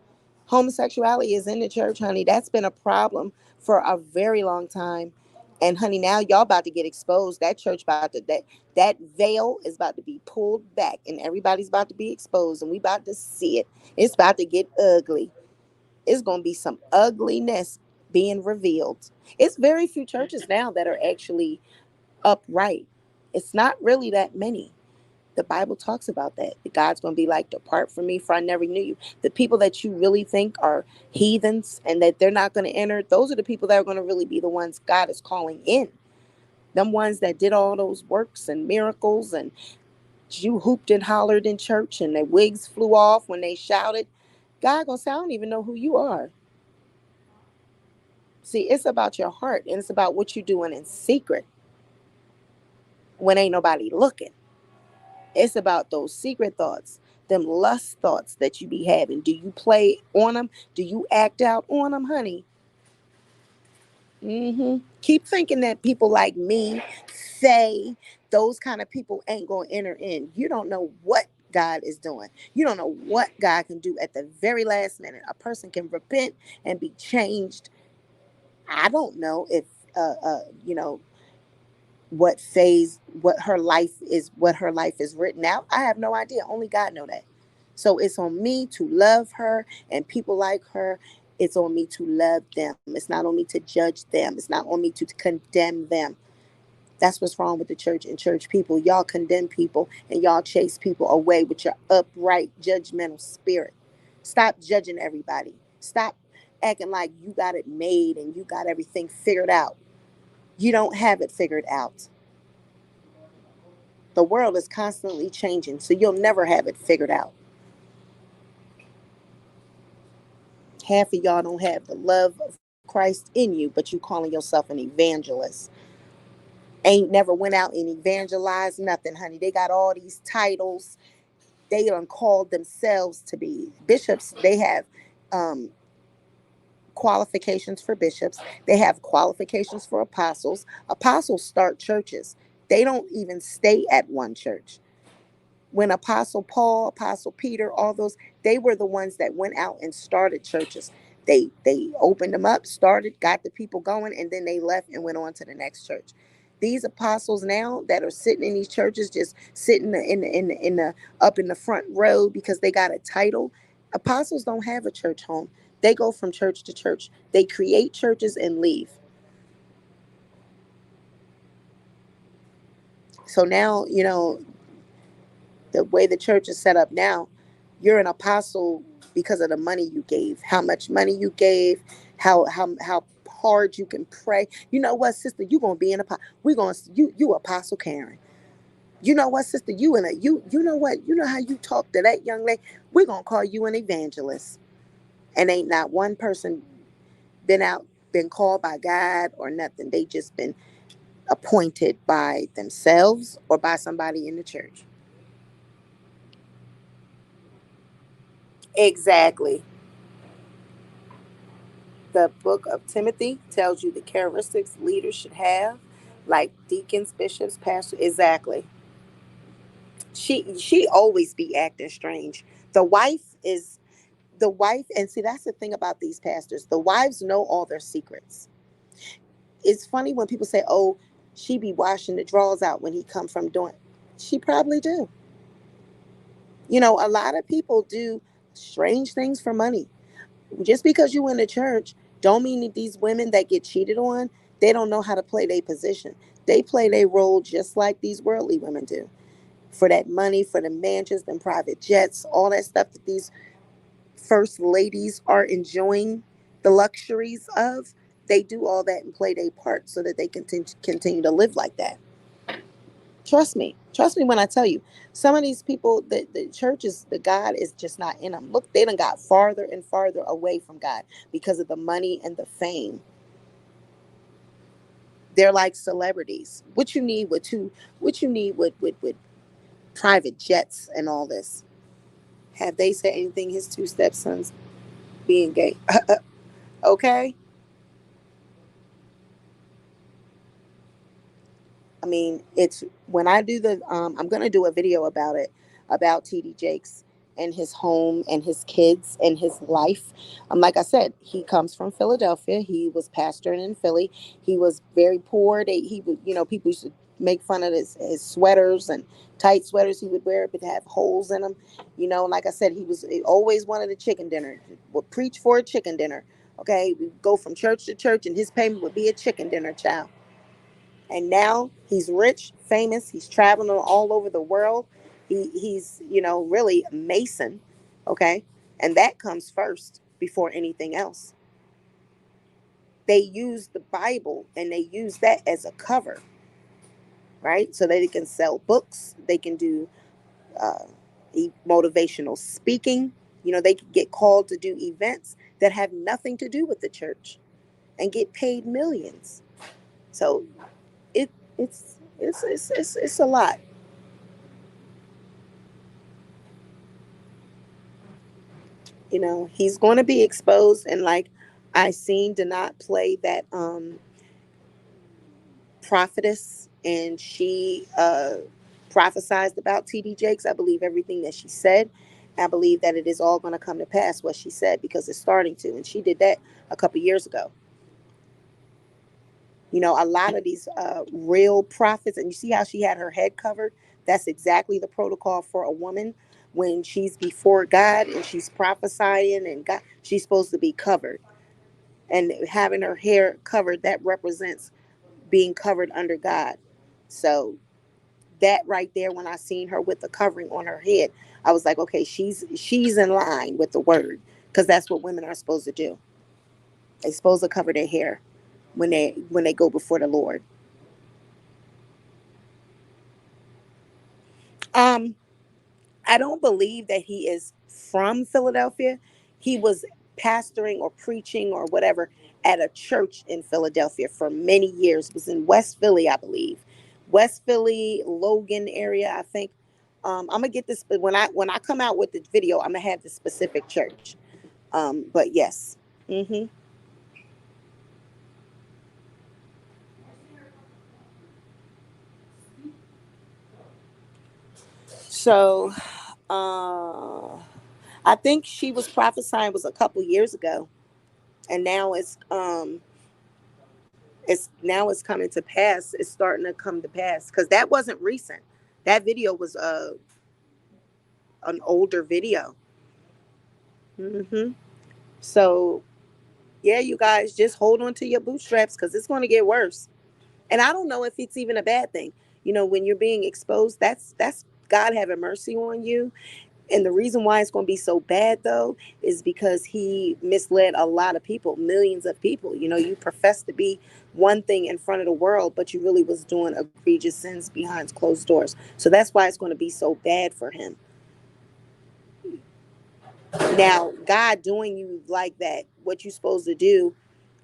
Homosexuality is in the church, honey. That's been a problem for a very long time. And honey, now y'all about to get exposed. That church about to that veil is about to be pulled back and everybody's about to be exposed and we about to see it. It's about to get ugly. It's going to be some ugliness being revealed. It's very few churches now that are actually upright. It's not really that many. The Bible talks about that. God's going to be like, depart from me, for I never knew you. The people that you really think are heathens and that they're not going to enter, those are the people that are going to really be the ones God is calling in. Them ones that did all those works and miracles and you hooped and hollered in church and their wigs flew off when they shouted. God going to say, I don't even know who you are. See, it's about your heart and it's about what you're doing in secret when ain't nobody looking. It's about those secret thoughts, them lust thoughts that you be having. Do you play on them? Do you act out on them, honey? Keep thinking that people like me say those kind of people ain't going to enter in. You don't know what God is doing. You don't know what God can do at the very last minute. A person can repent and be changed. I don't know if, you know, what her life is written out. I have no idea. Only God know that. So it's on me to love her and people like her. It's on me to love them. It's not on me to judge them. It's not on me to condemn them. That's what's wrong with the church and church people. Y'all condemn people and y'all chase people away with your upright, judgmental spirit. Stop judging everybody. Stop acting like you got it made and you got everything figured out. You don't have it figured out. The world is constantly changing, so you'll never have it figured out. Half of y'all don't have the love of Christ in you, but you calling yourself an evangelist. Ain't never went out and evangelized nothing, honey. They got all these titles. They done called themselves to be bishops. They have um, qualifications for bishops. They have qualifications for apostles. Apostles start churches. They don't even stay at one church. When Apostle Paul, Apostle Peter, all those, they were the ones that went out and started churches. They opened them up, started, got the people going, and then they left and went on to the next church. These apostles now that are sitting in these churches, just sitting in the up in the front row because they got a title. Apostles don't have a church home. They go from church to church. They create churches and leave. So now, the way the church is set up now, you're an apostle because of the money you gave, how much money you gave, how hard you can pray. You know what, sister, you gonna be an apostle. We're gonna you Apostle Karen. You know what, sister, you know what, you know how you talk to that young lady. We're gonna call you an evangelist. And ain't not one person been out, been called by God or nothing. They just been appointed by themselves or by somebody in the church. Exactly. The book of Timothy tells you the characteristics leaders should have, like deacons, bishops, pastors. Exactly. She always be acting strange. The wife is the wife, and see that's the thing about these pastors. The wives know all their secrets. It's funny when people say, "Oh, she be washing the drawers out when he come from doing." She probably do. A lot of people do strange things for money. Just because you in the church don't mean that these women that get cheated on, they don't know how to play their position. They play their role just like these worldly women do. For that money, for the mansions and private jets, all that stuff that these first ladies are enjoying the luxuries of, they do all that and play their part so that they continue to live like that. Trust me. Trust me when I tell you. Some of these people, the churches, the God is just not in them. Look, they done got farther and farther away from God because of the money and the fame. They're like celebrities. What you need with private jets and all this. Have they said anything? His two stepsons being gay. Okay. I mean, it's when I do I'm going to do a video about it, about TD Jakes and his home and his kids and his life. Like I said, he comes from Philadelphia. He was pastoring in Philly. He was very poor. He would, people used to make fun of his sweaters and tight sweaters he would wear, but have holes in them. Like I said, he always wanted a chicken dinner, would preach for a chicken dinner. Okay. We go from church to church and his payment would be a chicken dinner, child. And now he's rich, famous. He's traveling all over the world. He's really a Mason, okay, and that comes first before anything else. They use the Bible and they use that as a cover, right? So that they can sell books. They can do uh, motivational speaking. They can get called to do events that have nothing to do with the church and get paid millions. So it's a lot. He's going to be exposed. And like I seen did not play that prophetess, and she prophesized about TD Jakes. I believe everything that she said. I believe that it is all going to come to pass what she said, because it's starting to, and she did that a couple years ago. A lot of these real prophets, and you see how she had her head covered. That's exactly the protocol for a woman when she's before God and she's prophesying, and God, she's supposed to be covered. And having her hair covered, that represents being covered under God. So that right there, when I seen her with the covering on her head, I was like, okay, she's in line with the word, because that's what women are supposed to do. They're supposed to cover their hair when they go before the Lord. Um, I don't believe that he is from Philadelphia. He was pastoring or preaching or whatever at a church in Philadelphia for many years. It was in West Philly, I believe. West Philly, Logan area, I think. I'm gonna get this, but when I come out with the video, I'm gonna have the specific church. But yes. hmm So, uh, I think she was prophesying was a couple years ago, and now it's coming to pass. It's starting to come to pass because that wasn't recent. That video was an older video. So yeah, you guys just hold on to your bootstraps because it's going to get worse. And I don't know if it's even a bad thing. When you're being exposed, that's God having mercy on you. And the reason why it's going to be so bad, though, is because he misled a lot of people, millions of people. You profess to be one thing in front of the world, but you really was doing egregious sins behind closed doors. So that's why it's going to be so bad for him. Now, God doing you like that, what you're supposed to do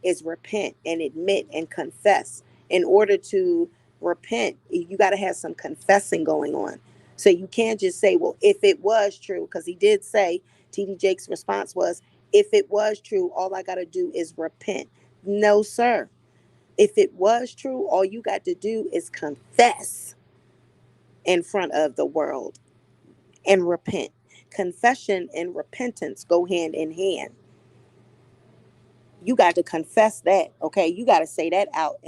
is repent and admit and confess. In order to repent, you got to have some confessing going on. So you can't just say, well, if it was true, because he did say, TD Jake's response was, if it was true, all I got to do is repent. No, sir. If it was true, all you got to do is confess in front of the world and repent. Confession and repentance go hand in hand. You got to confess that, okay? You got to say that out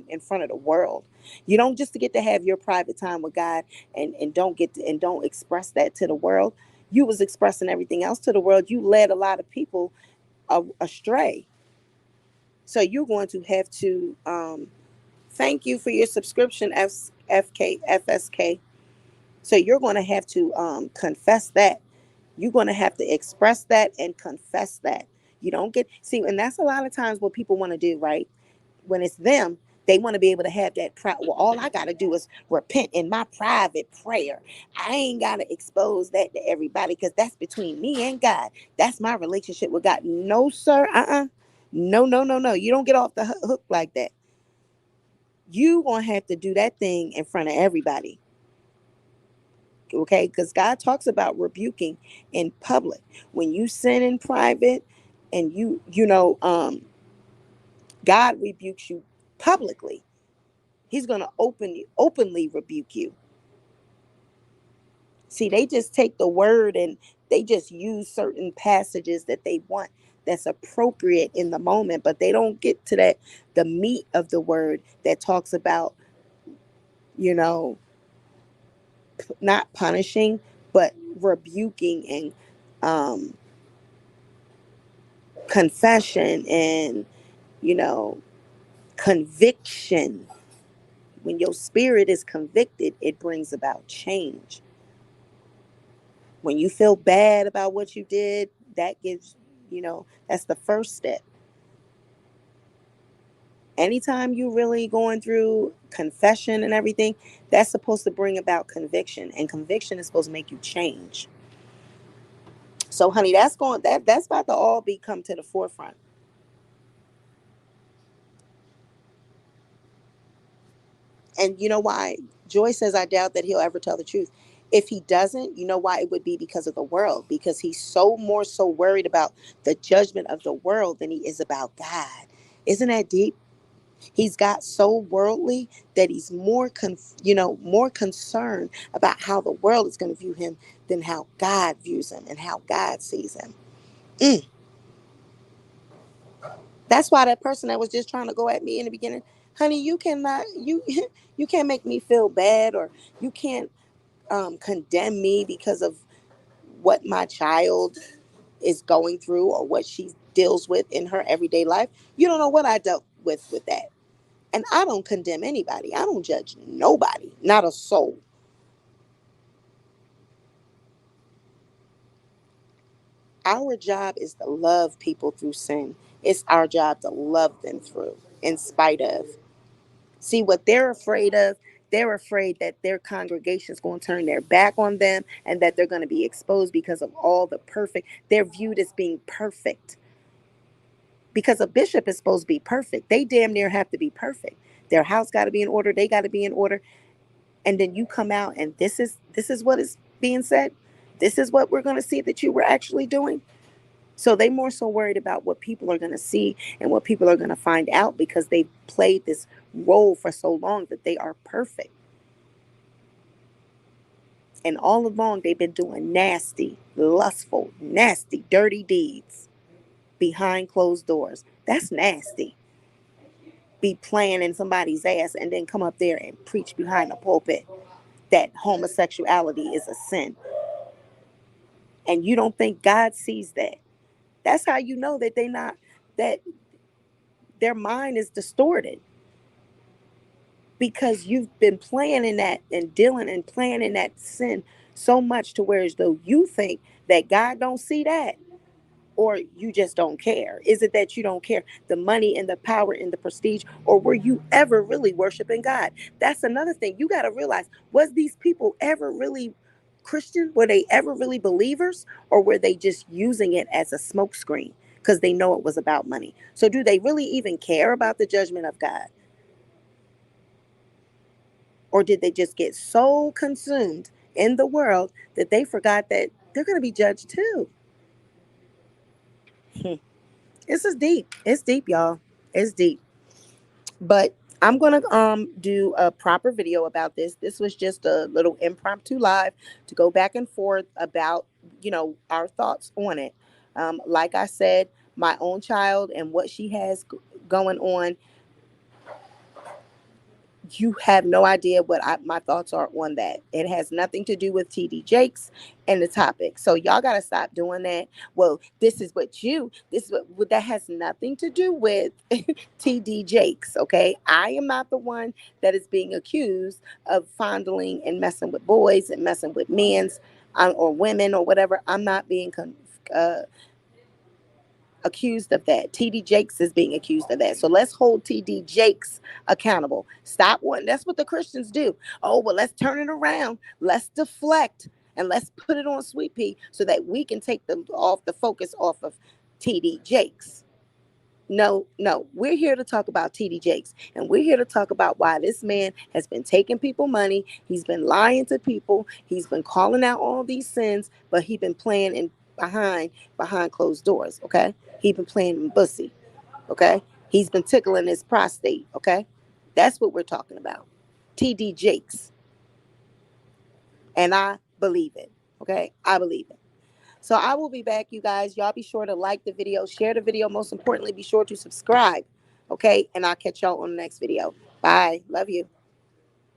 in front of the world. You don't just get to have your private time with God and don't express that to the world. You was expressing everything else to the world. You led a lot of people astray. So you're going to have to thank you for your subscription, FSK. So you're going to have to confess that. You're going to have to express that and confess that. You don't get, see, and that's a lot of times what people want to do, right? When it's them, they want to be able to have that well, all I got to do is repent in my private prayer. I ain't got to expose that to everybody because that's between me and God. That's my relationship with God. No, sir. No, no, no, no. You don't get off the hook like that. You going to have to do that thing in front of everybody. Okay, because God talks about rebuking in public. When you sin in private, and God rebukes you publicly, he's going to openly rebuke you. See, they just take the word and they just use certain passages that they want, that's appropriate in the moment, but they don't get to the meat of the word that talks about, you know not punishing, but rebuking and um confession and, you know, conviction. When your spirit is convicted, it brings about change. When you feel bad about what you did, that gives, that's the first step. Anytime you really going through confession and everything, that's supposed to bring about conviction, and conviction is supposed to make you change. So, honey, that's about to all be come to the forefront. And you know why? Joy says, I doubt that he'll ever tell the truth. If he doesn't, you know why? It would be because of the world, because he's so more so worried about the judgment of the world than he is about God. Isn't that deep? He's got so worldly that he's more concerned about how the world is going to view him than how God views him and how God sees him. Mm. That's why that person that was just trying to go at me in the beginning, honey, you cannot, you can't make me feel bad, or you can't condemn me because of what my child is going through or what she deals with in her everyday life. You don't know what I dealt with that. And I don't condemn anybody. I don't judge nobody, not a soul. Our job is to love people through sin. It's our job to love them through, in spite of. See what they're afraid of? They're afraid that their congregation is going to turn their back on them and that they're going to be exposed because of all the perfect. They're viewed as being perfect because a bishop is supposed to be perfect. They damn near have to be perfect. Their house got to be in order. They got to be in order. And then you come out and this is what is being said. This is what we're going to see that you were actually doing. So they more so worried about what people are going to see and what people are going to find out because they've played this role for so long that they are perfect. And all along they've been doing nasty, lustful, nasty, dirty deeds behind closed doors. That's nasty. Be playing in somebody's ass and then come up there and preach behind the pulpit that homosexuality is a sin. And you don't think God sees that. That's how you know that that their mind is distorted. Because you've been playing in that and dealing and playing in that sin so much to where as though you think that God don't see that, or you just don't care. Is it that you don't care the money and the power and the prestige, or were you ever really worshiping God? That's another thing you got to realize. Was these people ever really Christian? Were they ever really believers, or were they just using it as a smokescreen because they know it was about money? So do they really even care about the judgment of God? Or did they just get so consumed in the world that they forgot that they're going to be judged too? Hmm. This is deep. It's deep, y'all. It's deep. But I'm going to do a proper video about this. This was just a little impromptu live to go back and forth about, our thoughts on it. Like I said, my own child and what she has going on, you have no idea what my thoughts are on that. It has nothing to do with TD Jakes and the topic. So y'all got to stop doing that. Well, this is what that has nothing to do with TD Jakes. Okay. I am not the one that is being accused of fondling and messing with boys and messing with men's or women or whatever. I'm not being accused of that. TD Jakes is being accused of that. So let's hold TD Jakes accountable. Stop one. That's what the Christians do. Oh, well, let's turn it around. Let's deflect and let's put it on Sweet Pea so that we can take the focus off of TD Jakes. No, no, we're here to talk about TD Jakes, and we're here to talk about why this man has been taking people money. He's been lying to people. He's been calling out all these sins, but he's been playing behind closed doors. Okay, he's been playing in bussy. Okay, he's been tickling his prostate. Okay, that's what we're talking about. TD Jakes, and I believe it. Okay, I believe it. So I will be back, you guys. Y'all be sure to like the video, share the video. Most importantly, be sure to subscribe. Okay. And I'll catch y'all on the next video. Bye. Love you.